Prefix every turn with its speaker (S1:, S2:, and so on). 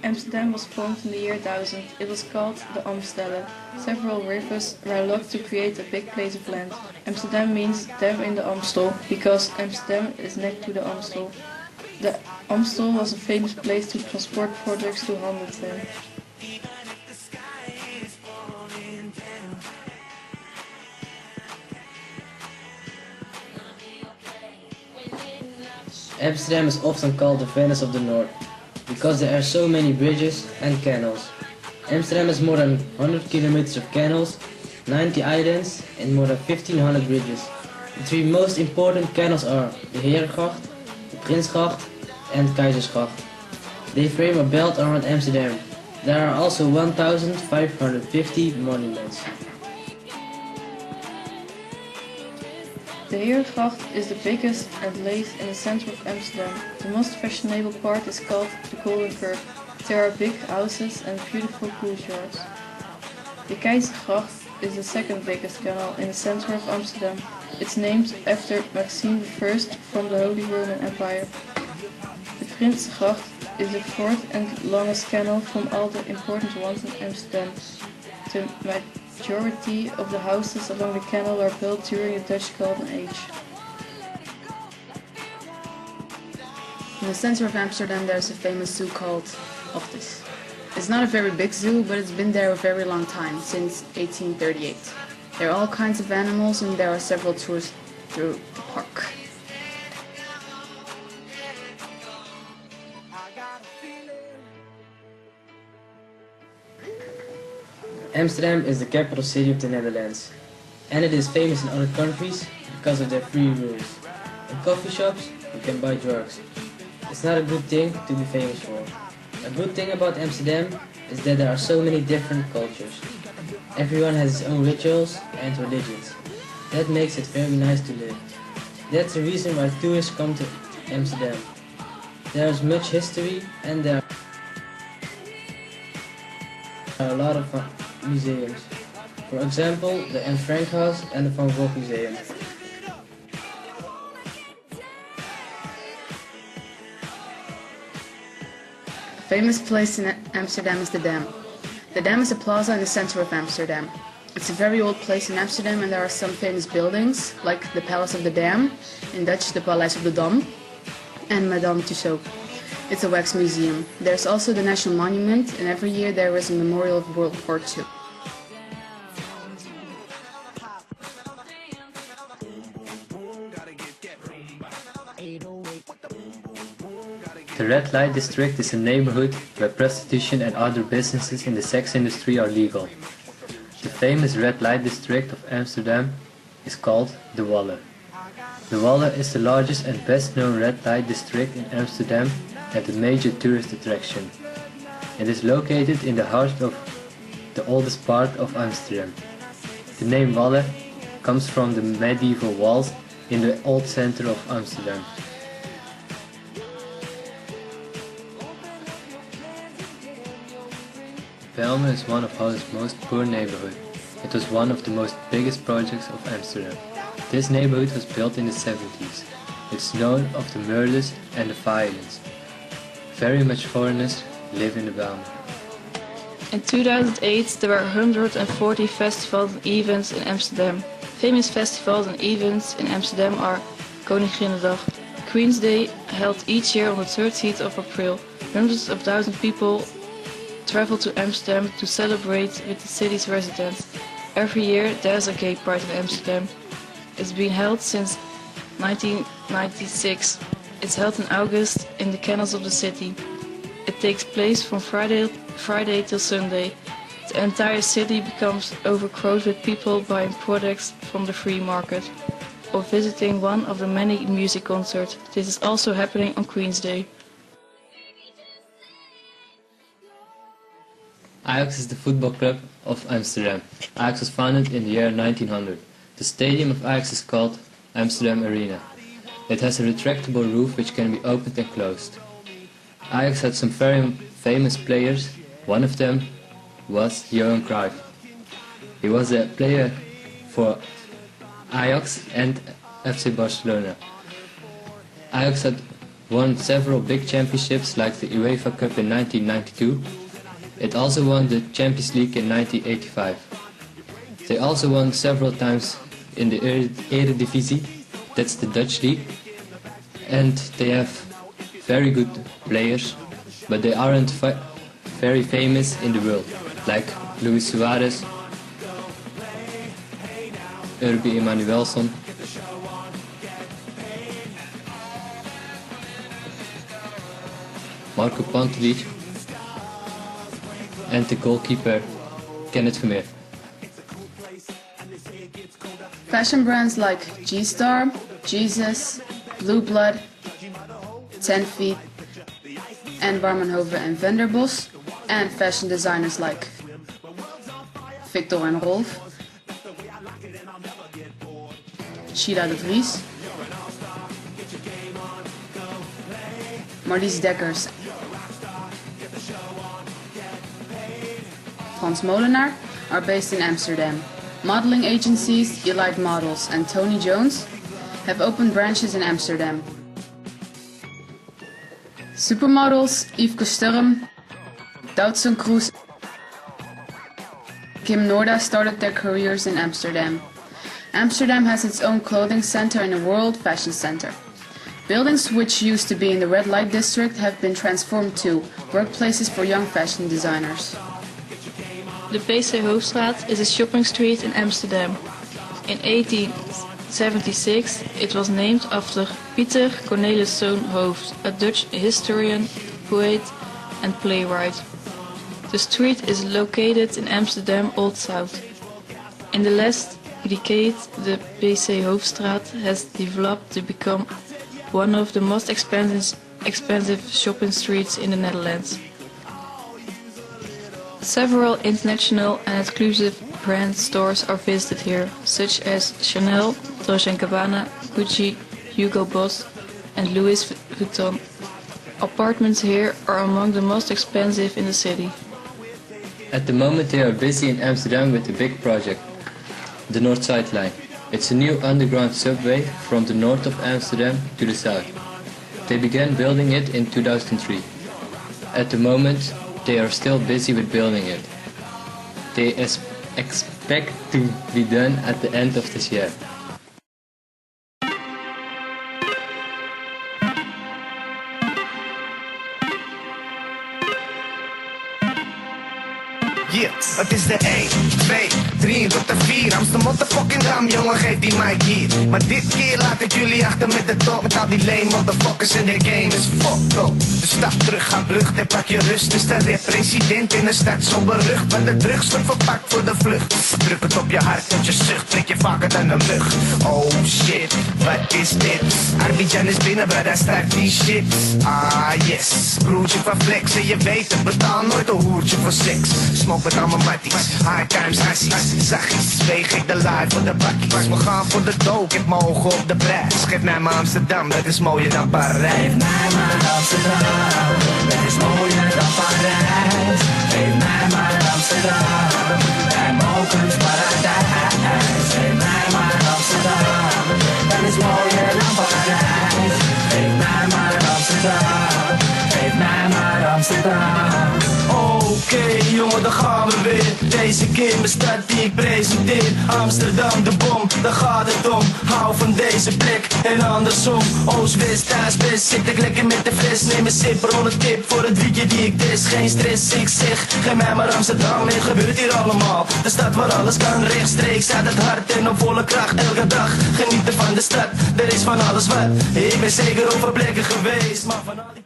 S1: Amsterdam was formed in the year 1000. It was called the Amsterdam. Several rivers were locked to create a big place of land. Amsterdam means dam in the Amstel, because Amsterdam is next to the Amstel. The Amstel was a famous place to transport products to Amsterdam.
S2: Amsterdam is often called the Venice of the North, because there are so many bridges and canals. Amsterdam has more than 100 kilometers of canals, 90 islands and more than 1500 bridges. The three most important canals are the Herengracht, the Prinsgracht and Keizersgracht. They frame a belt around Amsterdam. There are also 1550 monuments.
S1: The Herengracht is the biggest and lays in the center of Amsterdam. The most fashionable part is called the Golden Curve. There are big houses and beautiful courtyards. The Keizersgracht is the second biggest canal in the center of Amsterdam. It's named after Maxime I from the Holy Roman Empire. The Prinsgracht is the fourth and longest canal from all the important ones in Amsterdam. The majority of the houses along the canal were built during the Dutch Golden Age.
S3: In the center of Amsterdam there's a famous zoo called Optus. It's not a very big zoo, but it's been there a very long time, since 1838. There are all kinds of animals and there are several tours through the park.
S2: Amsterdam is the capital city of the Netherlands, and it is famous in other countries because of their free rules. In coffee shops, you can buy drugs. It's not a good thing to be famous for. A good thing about Amsterdam is that there are so many different cultures. Everyone has his own rituals and religions. That makes it very nice to live. That's the reason why tourists come to Amsterdam. There is much history and there are a lot of museums. For example, the Anne Frank House and the Van Gogh Museum.
S3: A famous place in Amsterdam is the Dam. The Dam is a plaza in the center of Amsterdam. It's a very old place in Amsterdam and there are some famous buildings, like the Palace of the Dam, in Dutch the Paleis op de Dam, and Madame Tussauds. It's a wax museum. There's also the National Monument, and every year there is a memorial of World War II.
S4: The red light district is a neighborhood where prostitution and other businesses in the sex industry are legal. The famous red light district of Amsterdam is called the Walle. The Walle is the largest and best known red light district in Amsterdam and a major tourist attraction. It is located in the heart of the oldest part of Amsterdam. The name Walle comes from the medieval walls in the old center of Amsterdam. Belmen is one of Holland's most poor neighborhoods. It was one of the most biggest projects of Amsterdam. This neighborhood was built in the 70s. It's known of the murders and the violence. Very much foreigners live in the Belmen.
S1: In 2008 there were 140 festivals and events in Amsterdam. Famous festivals and events in Amsterdam are Koninginnedag, Queen's Day, held each year on the 13th of April. Hundreds of thousands of people travel to Amsterdam to celebrate with the city's residents. Every year there's a gay pride in Amsterdam. It's been held since 1996. It's held in August in the canals of the city. It takes place from Friday till Sunday. The entire city becomes overcrowded with people buying products from the free market or visiting one of the many music concerts. This is also happening on Queen's Day.
S4: Ajax is the football club of Amsterdam. Ajax was founded in the year 1900. The stadium of Ajax is called Amsterdam Arena. It has a retractable roof which can be opened and closed. Ajax had some very famous players. One of them was Johan Cruyff. He was a player for Ajax and FC Barcelona. Ajax had won several big championships like the UEFA Cup in 1992. It also won the Champions League in 1985. They also won several times in the Eredivisie, that's the Dutch league, and they have very good players, but they aren't very famous in the world, like Luis Suarez, Urbi Emanuelson, Marco Pantelic, and the goalkeeper Kenneth Vermeer.
S3: Fashion brands like G-Star, Jesus, Blue Blood, 10 Feet, and Warmenhoven and Venderbos, and fashion designers like Victor and Rolf, Sheila de Vries, Marlies Dekkers, Frans Molenaar are based in Amsterdam. Modeling agencies Elite Models and Tony Jones have opened branches in Amsterdam. Supermodels Yves Sturm, Doutzen Kroes, Kim Noorda started their careers in Amsterdam. Amsterdam has its own clothing center and a world fashion center. Buildings which used to be in the red light district have been transformed to workplaces for young fashion designers.
S1: De PC Hoofdstraat is a shopping street in Amsterdam. In 1876 it was named after Pieter Corneliszoon Hooft, a Dutch historian, poet and playwright. The street is located in Amsterdam Old South. In the last decade the PC Hoofdstraat has developed to become one of the most expensive shopping streets in the Netherlands. Several international and exclusive brand stores are visited here, such as Chanel, Dolce & Gabbana, Gucci, Hugo Boss and Louis Vuitton. Apartments here are among the most expensive in the city.
S4: At the moment they are busy in Amsterdam with a big project, the North-Side Line. It's a new underground subway from the north of Amsterdam to the south. They began building it in 2003. At the moment they are still busy with building it. They expect to be done at the end of this year.
S5: Yeah, het is de 1, 2, 3 tot de 4. Amsterdam motherfucking Dam, jongen, geef die mic hier. Maar dit keer laat ik jullie achter met de top. Met al die lame motherfuckers in de game is fucked up. Dus stap terug, ga vlucht en pak je rust. Is de rep-president in de stad zo berucht. Want de drugs wordt verpakt voor de vlucht. Druk het op je hart, tot je zucht, trek je vaker dan een mug. Oh shit, wat is dit? Arbidjan is binnen, maar daar start die shit. Ah yes, broertje van flex en je weet het. Betaal nooit een hoertje voor seks. Smoke met allemaal matties, high times, hassies. Zachtjes weeg ik de life voor de bakkies. We gaan voor de dood, ik heb mijn ogen op de prijs. Geef mij maar Amsterdam, dat is mooier dan Parijs. Geef mij maar Amsterdam, dat is mooier dan Parijs. Geef mij maar Amsterdam, bij mogelijk paradijs. Geef mij maar Amsterdam, dat is mooier dan Parijs. Geef mij maar Amsterdam, geef mij maar Amsterdam. Oké, jongen, daar gaan we weer. Deze keer mijn stad die ik presenteer. Amsterdam, de bom, daar gaat het om. Hou van deze plek en andersom. Oost, west, thuis, best, zit ik lekker met de fles. Neem een sip, rol een tip voor het weekje die ik test. Geen stress, ik zeg, geef mij maar Amsterdam. Het gebeurt hier allemaal, de stad waar alles kan. Rechtstreeks uit het hart en op volle kracht elke dag. Genieten van de stad, er is van alles wat. Ik ben zeker over plekken geweest, maar van al die